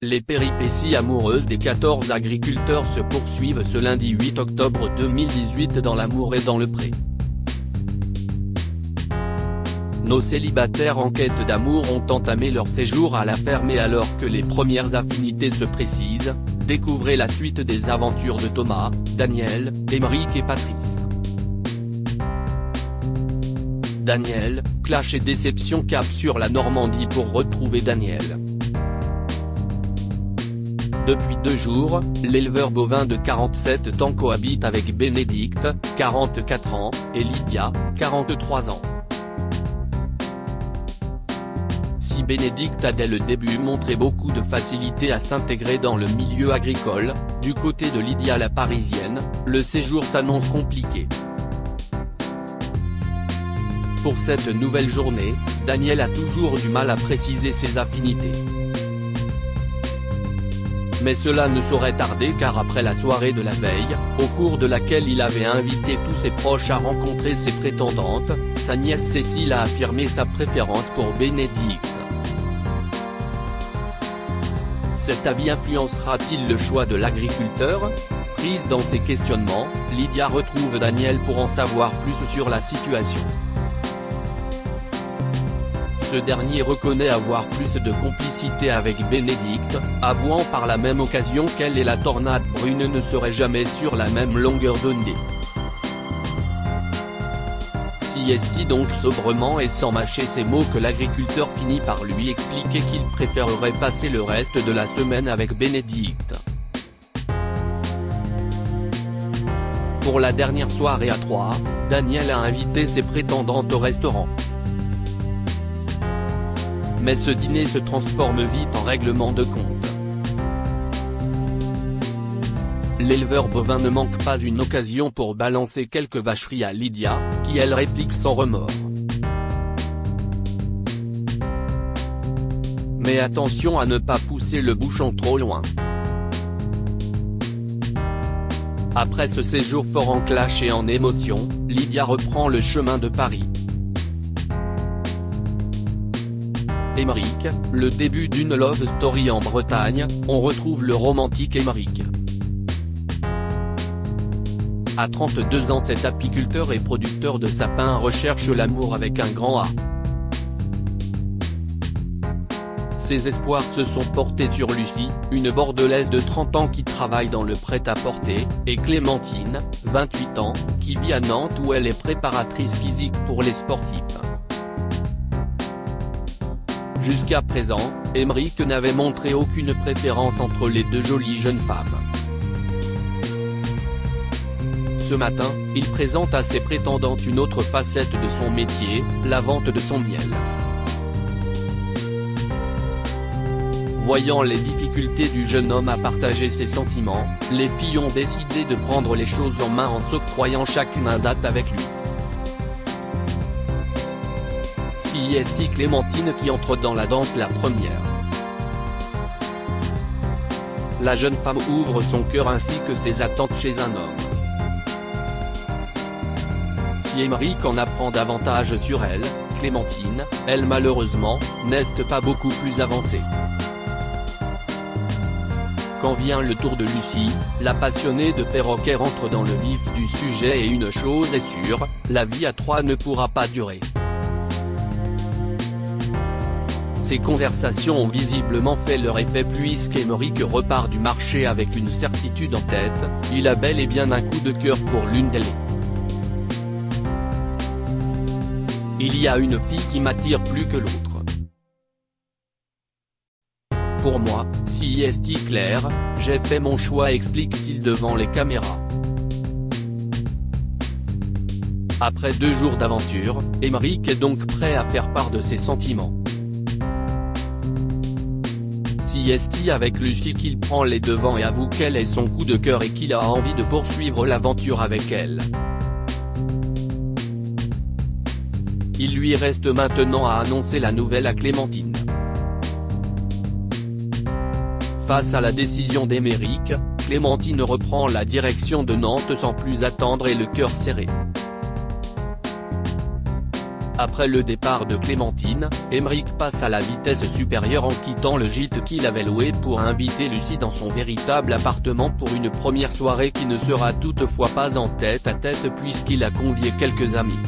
Les péripéties amoureuses des 14 agriculteurs se poursuivent ce lundi 8 octobre 2018 dans l'Amour et dans le Pré. Nos célibataires en quête d'amour ont entamé leur séjour à la ferme et alors que les premières affinités se précisent, découvrez la suite des aventures de Thomas, Daniel, Émeric et Patrice. Daniel, clash et déception cap sur la Normandie pour retrouver Daniel. Depuis 2 jours, l'éleveur bovin de 47 ans cohabite avec Bénédicte, 44 ans, et Lydia, 43 ans. Si Bénédicte a dès le début montré beaucoup de facilité à s'intégrer dans le milieu agricole, du côté de Lydia la Parisienne, le séjour s'annonce compliqué. Pour cette nouvelle journée, Daniel a toujours du mal à préciser ses affinités. Mais cela ne saurait tarder car après la soirée de la veille, au cours de laquelle il avait invité tous ses proches à rencontrer ses prétendantes, sa nièce Cécile a affirmé sa préférence pour Bénédicte. Cet avis influencera-t-il le choix de l'agriculteur? Prise dans ses questionnements, Lydia retrouve Daniel pour en savoir plus sur la situation. Ce dernier reconnaît avoir plus de complicité avec Bénédicte, avouant par la même occasion qu'elle et la tornade brune ne seraient jamais sur la même longueur d'onde. Si est donc sobrement et sans mâcher ses mots que l'agriculteur finit par lui expliquer qu'il préférerait passer le reste de la semaine avec Bénédicte. Pour la dernière soirée à 3, Daniel a invité ses prétendantes au restaurant. Mais ce dîner se transforme vite en règlement de compte. L'éleveur bovin ne manque pas une occasion pour balancer quelques vacheries à Lydia, qui elle réplique sans remords. Mais attention à ne pas pousser le bouchon trop loin. Après ce séjour fort en clash et en émotion, Lydia reprend le chemin de Paris. Émeric, le début d'une love story en Bretagne, on retrouve le romantique Émeric. À 32 ans cet apiculteur et producteur de sapins recherche l'amour avec un grand A. Ses espoirs se sont portés sur Lucie, une bordelaise de 30 ans qui travaille dans le prêt-à-porter, et Clémentine, 28 ans, qui vit à Nantes où elle est préparatrice physique pour les sportifs. Jusqu'à présent, Émeric n'avait montré aucune préférence entre les deux jolies jeunes femmes. Ce matin, il présente à ses prétendantes une autre facette de son métier, la vente de son miel. Voyant les difficultés du jeune homme à partager ses sentiments, les filles ont décidé de prendre les choses en main en s'octroyant chacune une date avec lui. C'est Clémentine qui entre dans la danse la première. La jeune femme ouvre son cœur ainsi que ses attentes chez un homme. Si Émeric en apprend davantage sur elle, Clémentine, elle malheureusement, n'est pas beaucoup plus avancée. Quand vient le tour de Lucie, la passionnée de perroquet rentre dans le vif du sujet et une chose est sûre, la vie à 3 ne pourra pas durer. Ces conversations ont visiblement fait leur effet puisqu'Émeric repart du marché avec une certitude en tête, il a bel et bien un coup de cœur pour l'une d'elles. Il y a une fille qui m'attire plus que l'autre. Pour moi, si est clair, j'ai fait mon choix explique-t-il devant les caméras. Après 2 jours d'aventure, Émeric est donc prêt à faire part de ses sentiments. Si avec Lucie qu'il prend les devants et avoue qu'elle est son coup de cœur et qu'il a envie de poursuivre l'aventure avec elle. Il lui reste maintenant à annoncer la nouvelle à Clémentine. Face à la décision d'Émeric, Clémentine reprend la direction de Nantes sans plus attendre et le cœur serré. Après le départ de Clémentine, Emeric passe à la vitesse supérieure en quittant le gîte qu'il avait loué pour inviter Lucie dans son véritable appartement pour une première soirée qui ne sera toutefois pas en tête-à-tête puisqu'il a convié quelques amis.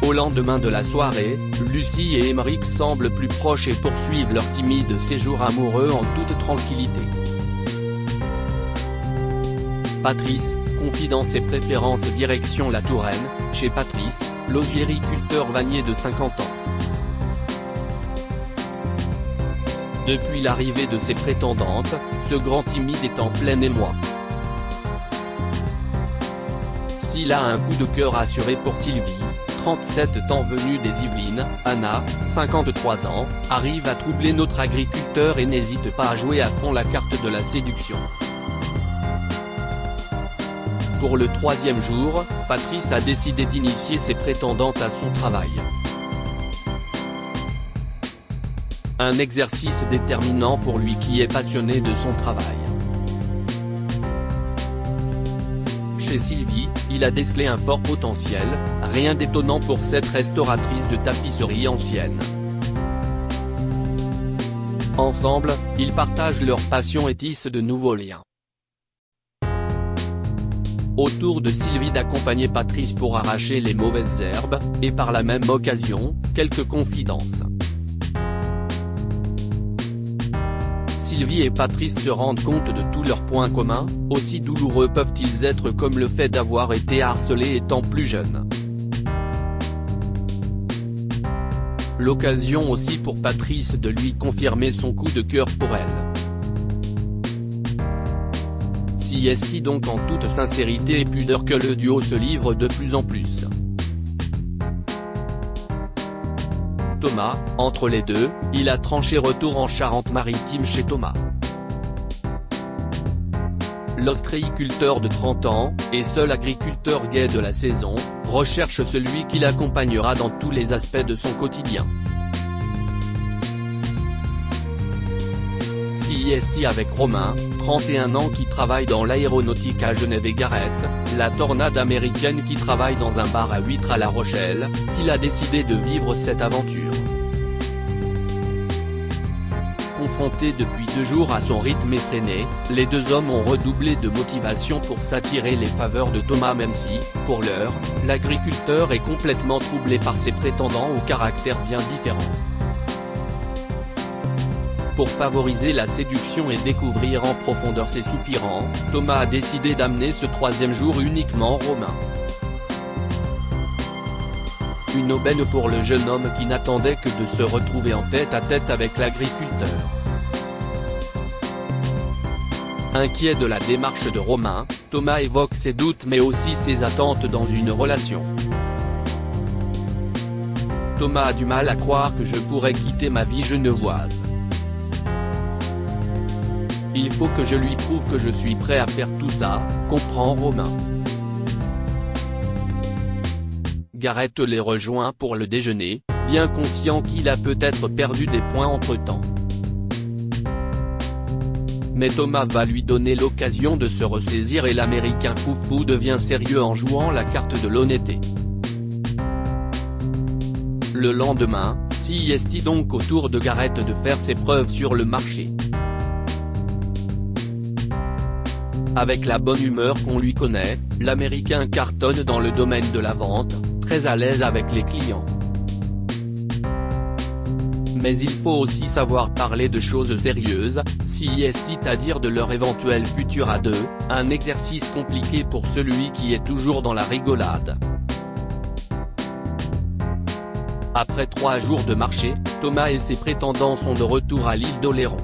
Au lendemain de la soirée, Lucie et Emeric semblent plus proches et poursuivent leur timide séjour amoureux en toute tranquillité. Patrice confie dans ses préférences direction la Touraine, chez Patrice, l'osgériculteur vannier de 50 ans. Depuis l'arrivée de ses prétendantes, ce grand timide est en plein émoi. S'il a un coup de cœur assuré pour Sylvie, 37 ans venue des Yvelines, Anna, 53 ans, arrive à troubler notre agriculteur et n'hésite pas à jouer à fond la carte de la séduction. Pour le troisième jour, Patrice a décidé d'initier ses prétendantes à son travail. Un exercice déterminant pour lui qui est passionné de son travail. Chez Sylvie, il a décelé un fort potentiel, rien d'étonnant pour cette restauratrice de tapisserie ancienne. Ensemble, ils partagent leur passion et tissent de nouveaux liens. Au tour de Sylvie d'accompagner Patrice pour arracher les mauvaises herbes, et par la même occasion, quelques confidences. Sylvie et Patrice se rendent compte de tous leurs points communs, aussi douloureux peuvent-ils être comme le fait d'avoir été harcelés étant plus jeunes. L'occasion aussi pour Patrice de lui confirmer son coup de cœur pour elle. Si est-il donc en toute sincérité et pudeur que le duo se livre de plus en plus. Thomas, entre les deux, il a tranché retour en Charente-Maritime chez Thomas. L'ostréiculteur de 30 ans, et seul agriculteur gai de la saison, recherche celui qui l'accompagnera dans tous les aspects de son quotidien. Si est avec Romain, 31 ans qui travaille dans l'aéronautique à Genève et Gareth, la tornade américaine qui travaille dans un bar à huîtres à La Rochelle, qu'il a décidé de vivre cette aventure. Confrontés depuis 2 jours à son rythme effréné, les deux hommes ont redoublé de motivation pour s'attirer les faveurs de Thomas même si, pour l'heure, l'agriculteur est complètement troublé par ses prétendants au caractère bien différent. Pour favoriser la séduction et découvrir en profondeur ses soupirants, Thomas a décidé d'amener ce 3e jour uniquement Romain. Une aubaine pour le jeune homme qui n'attendait que de se retrouver en tête-à-tête avec l'agriculteur. Inquiet de la démarche de Romain, Thomas évoque ses doutes mais aussi ses attentes dans une relation. Thomas a du mal à croire que je pourrais quitter ma vie genevoise. Il faut que je lui prouve que je suis prêt à faire tout ça, comprend Romain. Gareth les rejoint pour le déjeuner, bien conscient qu'il a peut-être perdu des points entre-temps. Mais Thomas va lui donner l'occasion de se ressaisir et l'américain foufou devient sérieux en jouant la carte de l'honnêteté. Le lendemain, si est donc au tour de Gareth de faire ses preuves sur le marché. Avec la bonne humeur qu'on lui connaît, l'américain cartonne dans le domaine de la vente, très à l'aise avec les clients. Mais il faut aussi savoir parler de choses sérieuses, si est à dire de leur éventuel futur à deux, un exercice compliqué pour celui qui est toujours dans la rigolade. Après 3 jours de marché, Thomas et ses prétendants sont de retour à l'île d'Oléron.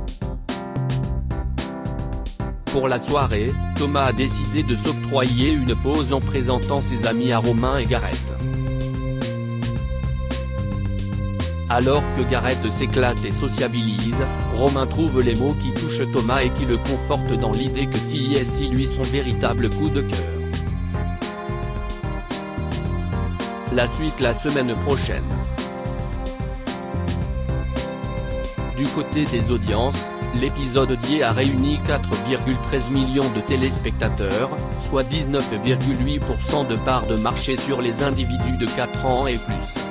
Pour la soirée, Thomas a décidé de s'octroyer une pause en présentant ses amis à Romain et Gareth. Alors que Gareth s'éclate et sociabilise, Romain trouve les mots qui touchent Thomas et qui le confortent dans l'idée que si est lui son véritable coup de cœur. La suite la semaine prochaine. Du côté des audiences, L'épisode d'hier a réuni 4,13 millions de téléspectateurs, soit 19,8% de part de marché sur les individus de 4 ans et plus.